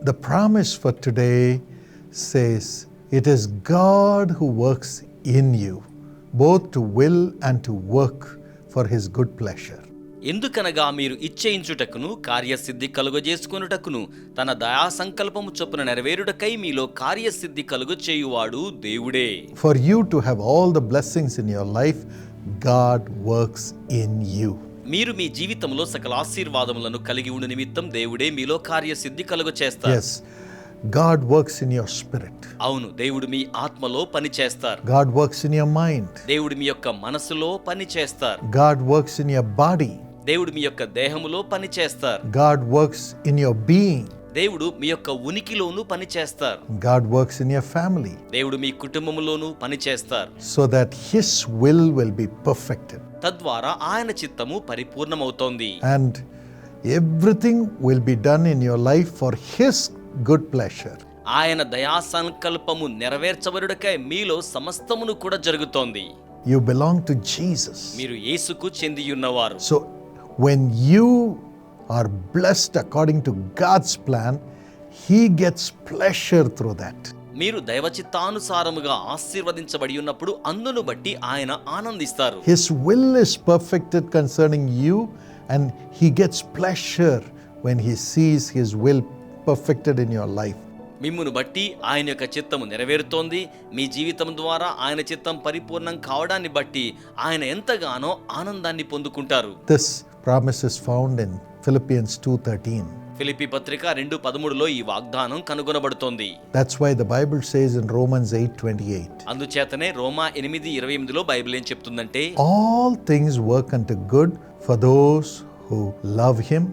The promise for today says, it is God who works in you, both to will and to work for his good pleasure. ఎందుకనగా మీరు ఇచ్చేయించుటకును కార్యసిద్ధి కలుగజేసుకొనుటకును తన దయా సంకల్పము చొప్పున నెరవేరుటకై మీలో కార్యసిద్ధి కలుగచేయువాడు దేవుడే. For you to have all the blessings in your life, God works in you. మీరు మీ జీవితంలో సకల ఆశీర్వాదములను కలిగి ఉండు నిమిత్తం దేవుడే మీలో కార్యసిద్ధి కలుగచేస్తారు. Yes, God works in your spirit. అవును, దేవుడు మీ ఆత్మలో పని చేస్తారు. God works in your mind. దేవుడు మీ యొక్క మనసులో పని చేస్తారు. God works in your body. దేవుడు మీ యొక్క దేహములో పని చేస్తారు. God works in your being. దేవుడు మీ యొక్క ఉనికిలోనూ పని చేస్తారు. God works in your family. దేవుడు మీ కుటుంబములోనూ పని చేస్తారు. So that his will be perfected. తద్వారా ఆయన చిత్తము పరిపూర్ణమవుతోంది. And everything will be done in your life for his good pleasure. ఆయన దయా సంకల్పము నెరవేర్చబడుటకై మీలో సమస్తమును కూడా జరుగుతోంది. You belong to Jesus. మీరు యేసుకు చెందియున్నవారు. So when you are blessed according to God's plan, he gets pleasure through that. మీరు దైవచిత్తానుసారముగా ఆశీర్వదించబడి ఉన్నప్పుడు అందును బట్టి ఆయన ఆనందిస్తారు. His will is perfected concerning you, and he gets pleasure when he sees his will perfected in your life. మిమ్మును బట్టి ఆయన యొక్క చిత్తము నెరవేరుతోంది. మీ జీవితం ద్వారా ఆయన చిత్తం పరిపూర్ణం కావడాన్ని బట్టి ఆయన ఎంతగానో ఆనందాన్ని పొందుకుంటారు. This promise is found in Philippians 2:13. Philippi పత్రిక 2:13లో ఈ వాగ్దానం కనుగొనబడుతోంది. That's why the Bible says in Romans 8:28. అందుచేతనే రోమా 8:28లో బైబిల్ ఏం చెప్తుందంటే, All things work unto good for those who love him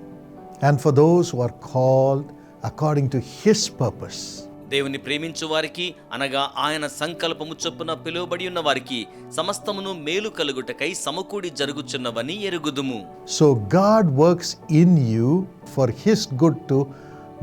and for those who are called according to his purpose. దేవుని ప్రేమించు వారికి అనగా ఆయన సంకల్పము చొప్పున పిలువబడి ఉన్న వారికి సమస్తమును మేలు కలుగుటకై సమకూడి జరుగుచున్నవని ఎరుగుదుము. So God works in you for his good to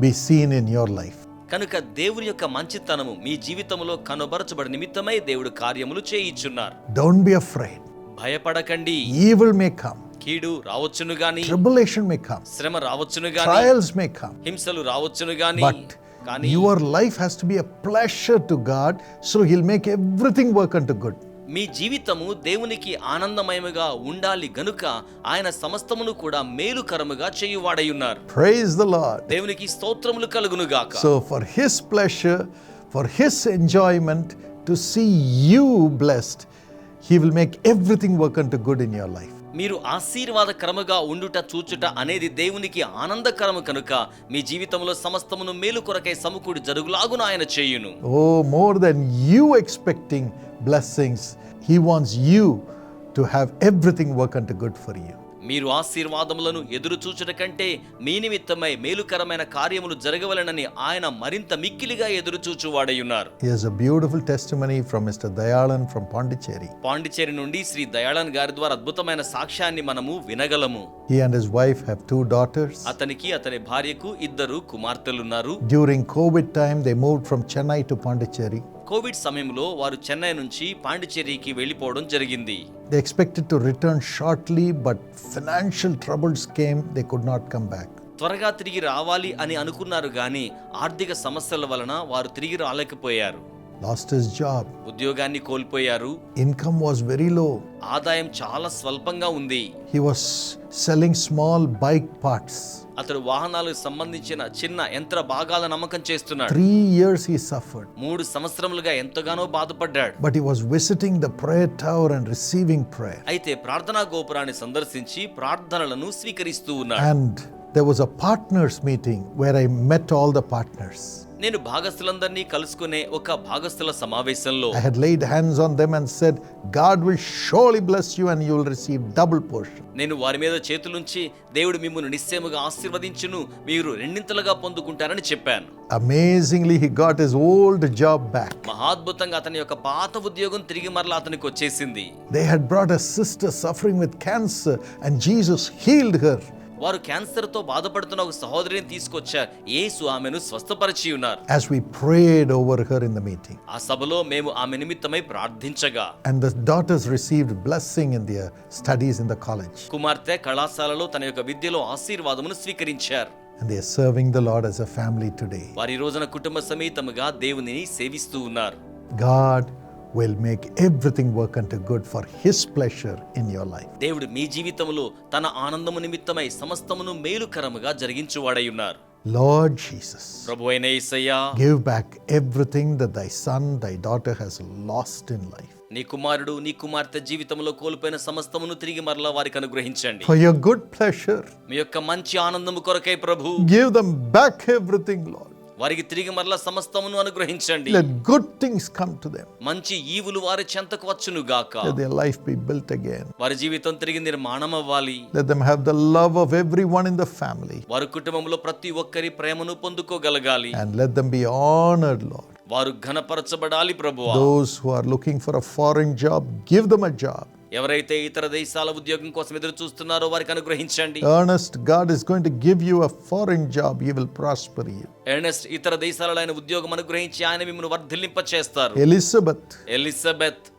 be seen in your life. కనుక దేవుని యొక్క మంచితనము మీ జీవితంలో కనుబరచబడి నిమిత్తమై దేవుడు కార్యములు చేయిచున్నారు. Don't be afraid. భయపడకండి. Evil may come. కీడు రావచ్చును గాని, Tribulation may come. శ్రమ రావచ్చును గాని, Trials may come. హింసలు రావచ్చును గాని, But కానీ your life has to be a pleasure to God, so he'll make everything work unto good. మీ జీవితము దేవునికి ఆనందమయముగా ఉండాలి గనుక ఆయన సమస్తమును కూడా మేలుకరముగా చేయువాడై ఉన్నారు. Praise the Lord. దేవునికి స్తోత్రములు కలుగును గాక. So for his pleasure, for his enjoyment, to see you blessed, he will make everything work unto good in your life. మీరు ఆశీర్వాదకరముగా ఉండుట చూచుట అనేది దేవునికి ఆనందకరము కనుక మీ జీవితంలో సమస్తమును మేలు కొరకై సమకూడి జరుగులాగున ఆయన చేయును. Oh, more than you expecting blessings, he wants you to have everything work unto good for you. మీరు ఆశీర్వాదములను ఎదురు చూచుట కంటే మీ నిమిత్తమై మేలుకరమైన కార్యములు జరగవలెనని ఆయన మరింత మిక్కిలిగా ఎదురు చూచువాడై ఉన్నారు. Here's a beautiful testimony from Mr. Dayalan from Pondicherry. Pondicherry నుండి శ్రీ దయాళన్ గారి ద్వారా అద్భుతమైన సాక్ష్యాన్ని మనము వినగలము. He and his wife have 2 daughters. అతనికి అతని భార్యకు 2 కుమార్తెలున్నారు. During COVID time, they moved from Chennai to Pondicherry. Covid సమయంలో వారు చెన్నై నుంచి పాండిచేరికి వెళ్ళిపోవడం జరిగింది. They expected to return shortly, but financial troubles came. They could not come back. త్వరగా తిరిగి రావాలి అని అనుకున్నారు గాని ఆర్థిక సమస్యల వలన వారు తిరిగి రాలేకపోయారు. Lost his job. ఉద్యోగాన్ని కోల్పోయారు. Income was very low. ఆదాయం చాలా స్వల్పంగా ఉంది. He was selling small bike parts. అతడు వాహనాలకు సంబంధించిన చిన్న యంత్ర భాగాలను అమ్మకం చేస్తున్నాడు. 3 years he suffered. 3 సంవత్సరములుగా ఎంతగానో బాధపడ్డాడు. But he was visiting the prayer tower and receiving prayer. అయితే ప్రార్థనా గోపురాన్ని సందర్శించి ప్రార్థనలను స్వీకరిస్తూ ఉన్నాడు. And there was a partners meeting where I met all the partners. నేను భాగస్థులందరినీ కలుసుకునే ఒక భాగస్థుల సమావేశంలో I had laid hands on them and said, God will surely bless you and you will receive double portion. నేను వారి మీద చేతులుంచి దేవుడు మిమ్మును నిశ్చయముగా ఆశీర్వదించును, మీరు రెండింతలుగా పొందుకుంటారని చెప్పాను. Amazingly, he got his old job back. మహాద్భుతంగా అతని యొక్క పాత ఉద్యోగం తిరిగి మరలా అతనికి వచ్చేసింది. They had brought a sister suffering with cancer and Jesus healed her. వారు క్యాన్సర్ తో బాధపడుతున్న ఒక సహోదరిని తీసుకొచ్చారు. యేసు ఆమెను స్వస్థపరిచి ఉన్నారు. As we prayed over her in the meeting. ఆ సభలో మేము ఆమె నిమిత్తమై ప్రార్థించగా And the daughters received blessing in their studies in the college. కుమార్తె కళాశాలలో తన యొక్క విద్యలో ఆశీర్వాదమును స్వీకరించారు. and they are serving the Lord as a family today. వారి ఈ రోజున కుటుంబ సమేతముగా దేవునిని సేవిస్తూ ఉన్నారు. God will make everything work unto good for His pleasure in your life. దేవుడు మీ జీవితంలో తన ఆనందము నిమిత్తమై సమస్తమును మేలుకరముగా జరిగించువాడై ఉన్నారు. Lord Jesus, ప్రభువైన యేసయ్యా, give back everything that thy son, thy daughter has lost in life. నీ కుమారుడు నీ కుమార్తె జీవితంలో కోల్పోయిన సమస్తమును తిరిగి మరలా వారికి అనుగ్రహించండి. For your good pleasure, మీ యొక్క మంచి ఆనందము కొరకై ప్రభు give them back everything, Lord. వారికి తిరిగి మరలా సమస్తమును అనుగ్రహించండి. Let good things come to them. మంచి ఈవులు వారి చెంతకు వచ్చును గాక. Let their life be built again. వారి జీవితం తిరిగి నిర్మాణం అవ్వాలి. Let them have the love of everyone in the family. వారి కుటుంబంలో ప్రతి ఒక్కరి ప్రేమను పొందుకోగలగాలి. And let them be honored, Lord. వారు ఘనపరచబడాలి ప్రభువా. Those who are looking for a foreign job, give them a job. ఎవరైతే ఇతర దేశాల ఉద్యోగం కోసం ఎదురు చూస్తున్నారో వారికి అనుగ్రహించండి. Ernest, God is going to give you a foreign job. He will prosper you. Ernest, ఇతర దేశాలలో ఆయన ఉద్యోగం అనుగ్రహించి ఆయన మిమ్మల్ని వర్ధిల్లింప చేస్తారు. Elizabeth,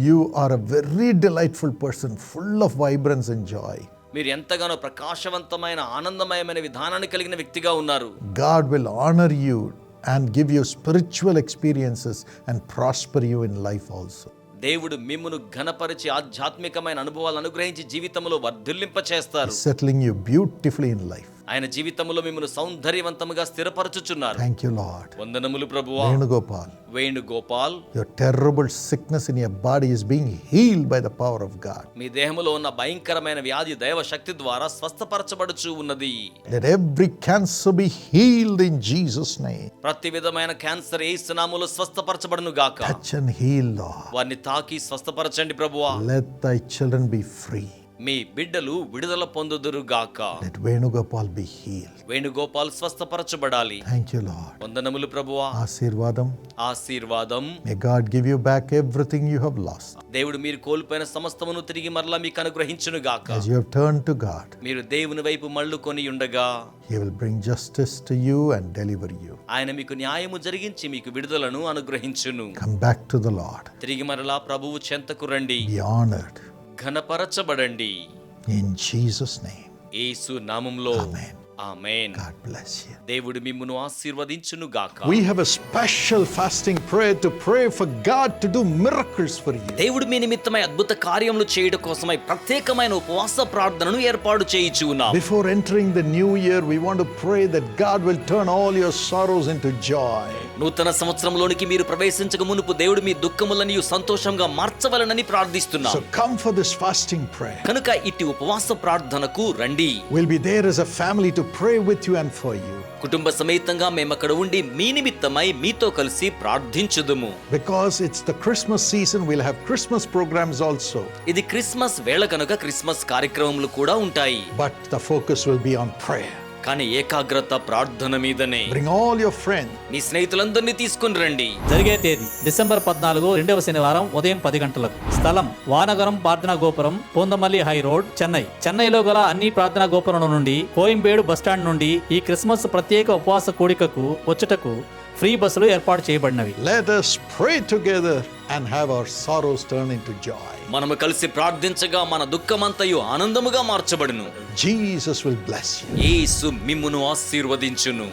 you are a very delightful person, full of vibrance and joy. మీరు ఎంతగానో ప్రకాశవంతమైన ఆనందమయమైన విధానాన్ని కలిగిన వ్యక్తిగా ఉన్నారు. God will honor you and give you spiritual experiences and prosper you in life also. దేవుడు మిమ్మును ఘనపరిచి ఆధ్యాత్మికమైన అనుభవాలను అనుగ్రహించి జీవితంలో వర్ధిల్లింప చేస్తారు. Settling you beautifully in life. ఆయన జీవితంలో మిమ్మును సౌందర్యవంతముగా స్థిరపరచుచున్నారు. Thank you, Lord. వందనములు ప్రభువా. Venugopal, your terrible sickness in your body is being healed by the power of God. మీ దేహములో ఉన్న భయంకరమైన వ్యాధి దైవ శక్తి ద్వారా స్వస్థపరచబడుచు ఉన్నది. Let every cancer be healed in Jesus' name. ప్రతి విధమైన క్యాన్సర్ యేసు నామములో స్వస్థపరచబడును గాక. Touch and heal, Lord. వారిని తాకి స్వస్థపరచండి ప్రభువా. Let thy children be free. మీ బిడ్డలు విడుదల పొందుదురు గాక. Let Venugopal be healed. Venugopal స్వస్థపరచబడాలి. Thank you, Lord. వందనములు ప్రభువా. ఆశీర్వాదం. May God give you back everything you have lost. దేవుడు మీరు కోల్పోయిన సమస్తమును తిరిగి మరలా మీకు అనుగ్రహించును గాక. As you have turned to God, మీరు దేవుని వైపు మళ్ళుకొని ఉండగా He will bring justice to you and deliver you. ఆయన మీకు న్యాయము జరిగించి మీకు విడుదలను అనుగ్రహించును. Come back to the Lord. తిరిగి మరలా ప్రభువు చెంతకు రండి. Be honored. ఘనపరచబడండి. In Jesus' name. యేసు నామములో. Amen. Amen. God bless you. దేవుడు మిమ్మును ఆశీర్వదించును గాక. We have a special fasting prayer to pray for God to do miracles for you. దేవుడు మీ నిమిత్తమై అద్భుత కార్యములు చేయడం కోసమై ప్రత్యేకమైన ఉపవాస ప్రార్థనను ఏర్పాటు చేయించు ఉన్నాం. Before entering the new year, we want to pray that God will turn all your sorrows into joy. నూతన సంవత్సరంలోనికి మీరు ప్రవేశించక మునుపు దేవుడు మీ దుఃఖములను సంతోషంగా మార్చవలనని ప్రార్థిస్తున్నాం. So come for this fasting prayer. కనుక ఇట్టి ఉపవాస ప్రార్థనకు రండి. We'll be there as a family to pray with you and for you. కుటుంబ సమేతంగా మేము అక్కడ ఉండి మీ నిమిత్తమై మీతో కలిసి ప్రార్థించుదుము. Because it's the Christmas season, we'll have Christmas programs also. ఇది క్రిస్మస్ వేళ కనుక క్రిస్మస్ కార్యక్రమములు కూడా ఉంటాయి. But the focus will be on prayer. కానీ ఏకాగ్రత ప్రార్థన మీదనే. Bring all your friends. మీ స్నేహితులందరినీ తీసుకుని రండి. జరిగే తేదీ డిసెంబర్ 14, 2వ శనివారం ఉదయం 10 గంటలకు. స్థలం వానగరం ప్రార్థనా గోపురం, పూందమల్లి హై రోడ్, చెన్నై. చెన్నైలో గల అన్ని ప్రార్థనా గోపురం నుండి కోయంబేడు బస్టాండ్ నుండి ఈ క్రిస్మస్ ప్రత్యేక ఉపవాస కూడికకు వచ్చుటకు ఫ్రీ బస్సులు ఏర్పాటు చేయబడినవి. Let us pray together and have our sorrows turn into joy. మనము కలిసి ప్రార్థించగా మన దుఃఖమంతయు ఆనందముగా మార్చబడును. Jesus will bless you. యేసు మిమ్మును ఆశీర్వదించును.